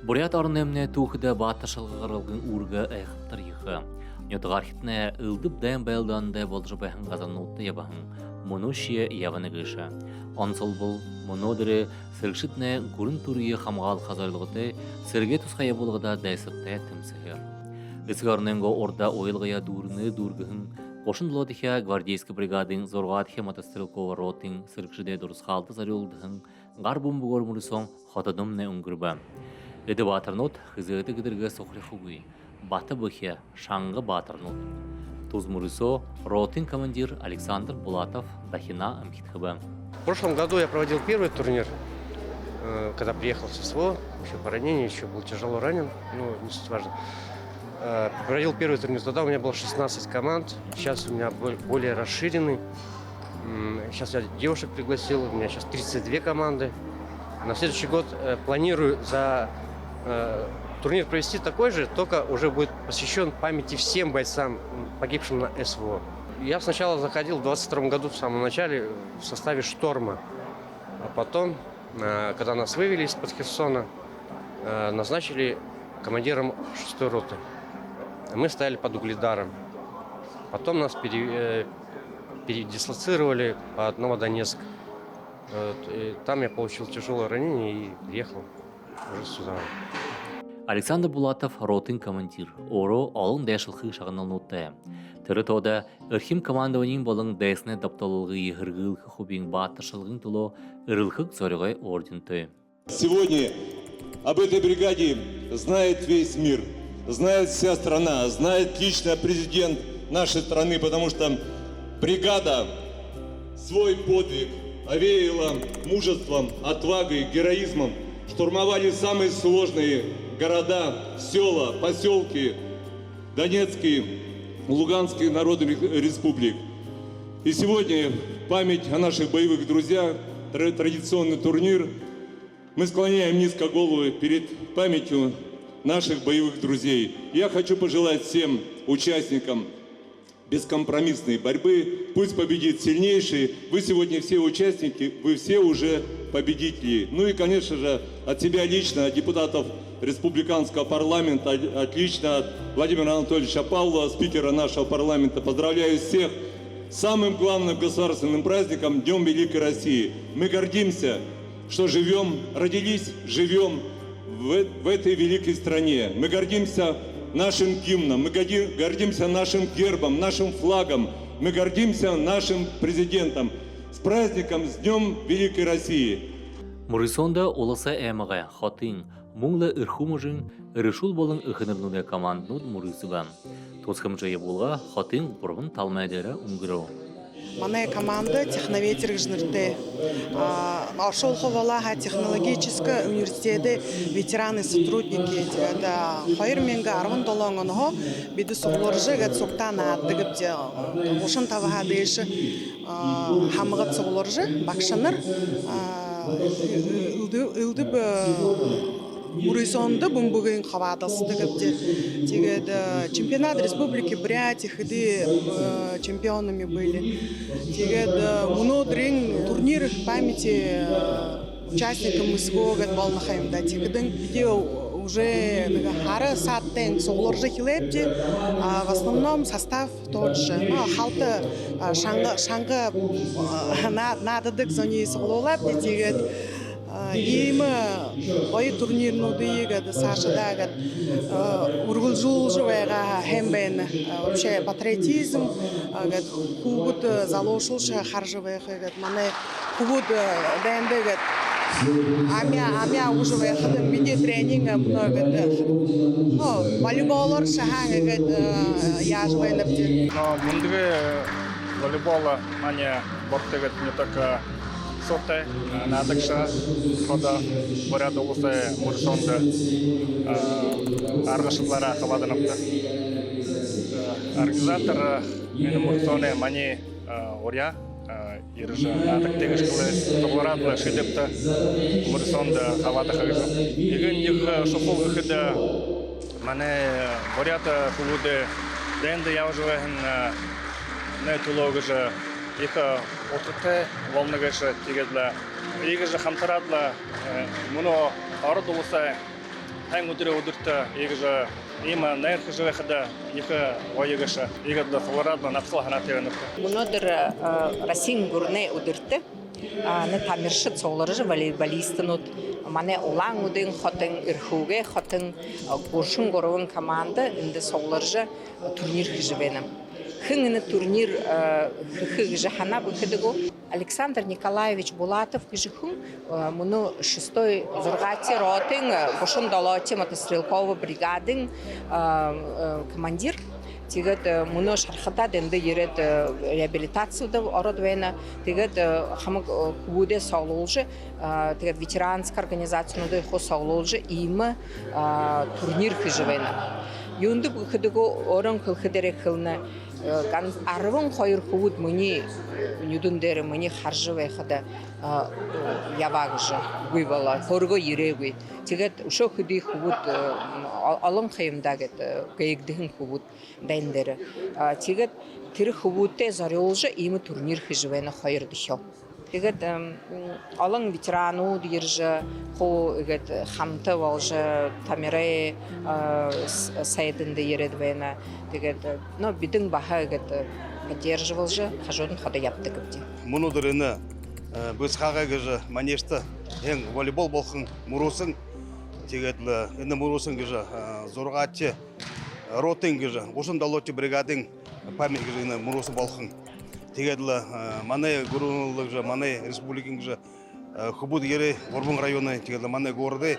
Бурят орнемне тухда баташылгырылгын урга айхтар йыхы. Нютгархитне ылдып дайм байлданды болжы бәхін қазануытты ябахын. Мұну шие яваны гыша. Онсыл бұл мұнодыры сыргшитне гурын турые хамғал қазарлығыты сырге тусқая болғыда дайсырты тімсігер. Исгарненго орда ойылғая дурны дургыхын Қошын лодыхя гвардейскі бригадың зорғатхе мотострелкова ротың сыргшыде дұрыс қалды зарылдығын ғар бумбугор мұрысон хотадымне үңгірбі. Эді батырнот хызыты гыдырғы соқры хугui. Баты бұхе шаңғы батырнот. Туз мұрысо ротың командир Александр Булатов дахина амкитхыбы. В прошлом году я проводил первый турнир, когда приехал с СВО, еще по ранению, еще был тяжело ранен, но не суть важно. Проводил первый турнир, тогда у меня было 16 команд, сейчас у меня более расширенный. Сейчас я девушек пригласил, у меня сейчас 32 команды. На следующий год планирую за турнир провести такой же, только уже будет посвящен памяти всем бойцам, погибшим на СВО. Я сначала заходил в 22 году, в самом начале, в составе «Шторма». А потом, когда нас вывели из-под Херсона, назначили командиром 6-й роты. Мы стояли под Угледаром. Потом нас передислоцировали под Новодонецк. Там я получил тяжелое ранение и приехал уже сюда. Александр Булатов ротын командир. Оро алын дәшілхі шағыналнутты. Тірі тода үрхим командованың болың дәсіне дапталылғы ехіргілгі хубин батыршылғын тұлы үрілхік зорығай орденті. Сегодня об этой бригаде знает весь мир. Знает вся страна, знает лично президент нашей страны, потому что бригада свой подвиг овеяла мужеством, отвагой, героизмом. Штурмовали самые сложные города, села, поселки Донецкой, Луганской народных республик. И сегодня в память о наших боевых друзьях, традиционный турнир, мы склоняем низко голову перед памятью наших боевых друзей. Я хочу пожелать всем участникам бескомпромиссной борьбы. Пусть победит сильнейший. Вы сегодня все участники, вы все уже победители. Ну и, конечно же, от себя лично, от депутатов республиканского парламента, отлично от Владимира Анатольевича Павлова, спикера нашего парламента, поздравляю всех с самым главным государственным праздником, Днем Великой России. Мы гордимся, что живем, родились, живем в этой великой стране. Мы гордимся нашим гимном, мы гордимся нашим гербом, нашим флагом, мы гордимся нашим президентом. С праздником, с Днем Великой России! Мурисонда оласа эмага хотын, муңла ирхумужын, иришул болын ихынырнуде команднуд мурисыган. Тоскамжайы болға хотын бұрбын талмайдері үңгіру. Моя команда техноветер жнырты. Ашолховала технологического университета ветераны сотрудники. Это хайрменга арван долонгонго биду суглоржы гад суктана аттыгыпте. Ошон тавахадыш хамгат суглоржы бакшаныр ылдып Мурисонда бумбугын хавадасы дегапте. Тэгээд чемпионат республики Бурятии хыды чемпионами были. Тэгээд мунодрин турнир памяти участникам СВО гад болнахаймда. Тэгдэн видео уже хара саттен суглоржы хилепте. В основном состав тот же. Но халты шанга нададык зони суглолапте. Тэгээд им бой турнирнуды гад сашада гад ургулжулжуэга хэмбэн вообще патриотизм гад хубут залошулша харжевэха гад мане хубут дэнде гад амя ужевэ хадам видео тренинга много гад волейболор шаханга гад яжвэ напти. Но мундве волейбола мане бортегат не только сорта надакша хода Бурят облысы Мурисонда аргашылара хаваданапты. Организатор мен Мурисоне мани оря иржа надак тегешкылы тогларадлы шедепті Мурисонда хавада хагыжу. Еген них шофол гыхыда мане Бурята хулуды дэнды явжывахын не тулогыжа их отырты волнагыша тегедлі. Егежі хамтарадлы мұны арыды олса Хэн өдрө өдөртө егж има найрх жахада их оегаша егадла флорадла натхла ханатевна. Мунодер Расин гурне удырты. Не тамиршит соларжы волейболистынут. Мане улан удын хотын ирхуге хотын куршын горовын команда инде соларжы турнир хижбенем. Хынгыны турнир хыгжы хана быкыдыгу. Александр Николаевич Булатов кыжыхун муну 6-й зургати ротын бошын далати мотострелковый бригадын командир. Тегет муну шархата денде ерет реабилитацияда ородвена. Тегет хамы кубуде саулжы, тегет ветеранская организация нуды хо саулжы имы турнир хижвена. Юнды быкыдыгу орын кылхыдере кылны. Арвын қойыр қуыд мұны нүдіндері мұны қаржы вайқыда явағыжы ғойбала, қорғы ерегой. Тегет ұшы құды қуыд алын қайымдағыд ғайықдығын қуыд дайындері. Тегет тірі қуыдты зарылжы емі турнир хижвені қойырды хел. Тегет алын ветерану диржі қо хамты валжы тамирай сайдынды ередвені. Тегет, но бидың баха поддерживал же, хажодын хода япты кіпте. Мұнудырыны біз қағайғы же манешті ең волейбол болқын мұрусың, тегетлі әні мұрусың же зорғатчы ротың же, ұшын далотчы бригадың памет же мұрусың болқын. Тегетлі маны ғұрынылық же, маны республикың же Хубуд ері Орбун районы, тегетлі маны горды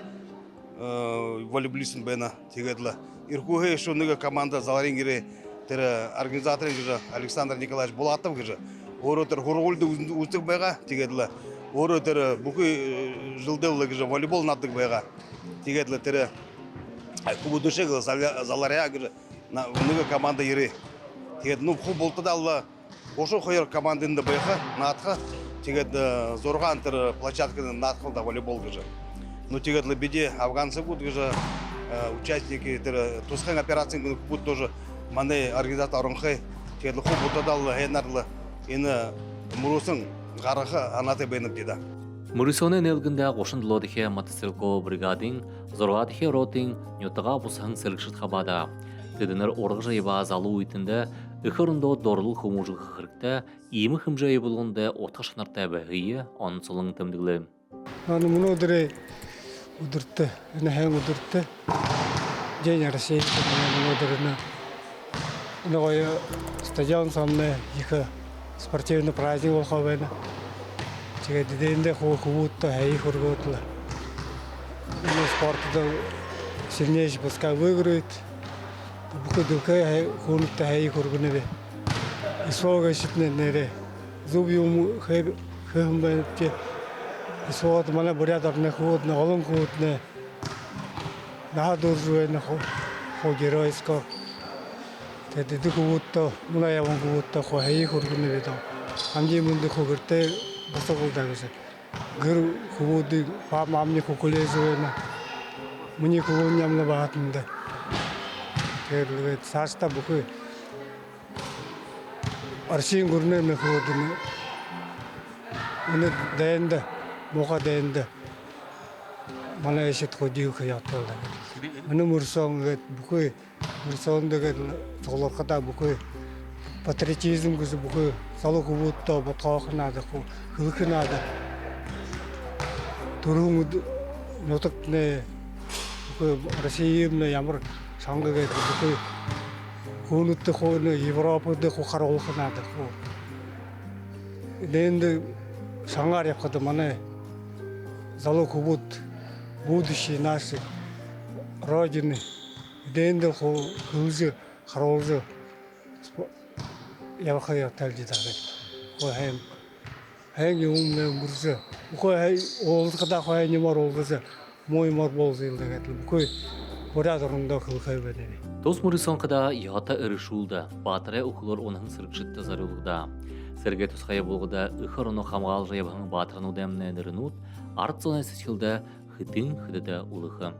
волейболистын бәйна, тегетлі Иркуге шуныга команда заларингире тер организаторы же Александр Николаевич Булатов же. Оротер хорголды үстік байға тегедлі. Оротер бүкі жылдылы же волейбол наддық байға тегедлі тер кубудушек залария же уныга команда ере. Тегед ну ху болты да алла ошо хойер командында байға надқа тегед зорған тер площадканы надқылда волейбол же. Ну тегедлі биде афганцы буд же участники тусхан операции будут тоже маны организатор орынхай тегедлі ху болты да алла хенарлы ені мұрусың ғарықы анаты бәйніп деді. Мұрисоны нелгінде қошындылодыхе мотострелковый бригадин, зорғадыхе ротин, нютыға бұсаң сілгішіт қабада. Тедінер орғы жайба залу үйтінде, үхірінді дорлы хумужы қықырыкта, емі хым жайы болғында отқашынарта бәғейі, оның солың тімдіглі. Аны мұны өдірі ұдыртты, әні әң ұдыртты. День России, мұны өдіріні. Үні қойы стадион самны екі спортивный праздник болғабайны. Дедейінде қуытты, әйі құрғытылы. Спортыда сильнейший пускай выиграет. Бүкі дүлкі қуынытты әйі құрғыны бе. Исуаға шетіне нере. Зуб юмы қығым байынып те. Исуаға мана бурядарны қуытны, олың қуытны. Наға дұржуайны қо геройско. Тәдеді қуытты, мұна явын қуытты қо әйі құрғыны бе. Амжи мұнды қоғырты баса қолдағысы. Гүр қуыды, мамны қоқылезі ойна. Мұны қуын ямны бағатынды. Сашта бүкі аршин көрінені қуыдыны. Оны дайынды, моға дайынды. Мана ешет қойдығы қиятылды. Оны мұрсоң бүкі, мұрсоңды тоғылырқыда бүкі патриотизм күзі бүкі салы қуытты, бұтқауқынады, қылқынады. Тұрғын нотықны бүкі Россиямны ямыр шаңғы кәді бүкі қуынытты қойны Европады қоқар олқынады. Дәйінді шаңғар яқыды мана залы қуыт, будущее нашей Родины. Дәйінді қылжы, қаролжы явақая тәлдеді. Әйін өміне мұрсы. Бұқой олғыда қойы немар олғызы, мой мар болзы елді кәтілі. Бұқой бұрад ұрында қылқай бәдені. Тос Мұрисонқыда яғата ұрышулды, батырай ұқылыр оның сыргшытты зарылығда. Сәрге тұсқайы болғыда ұқыр оны қамғал жайбағын батырын өдеміне нұрынуд, арт зона сетілді хытын хыдыда ұлығы.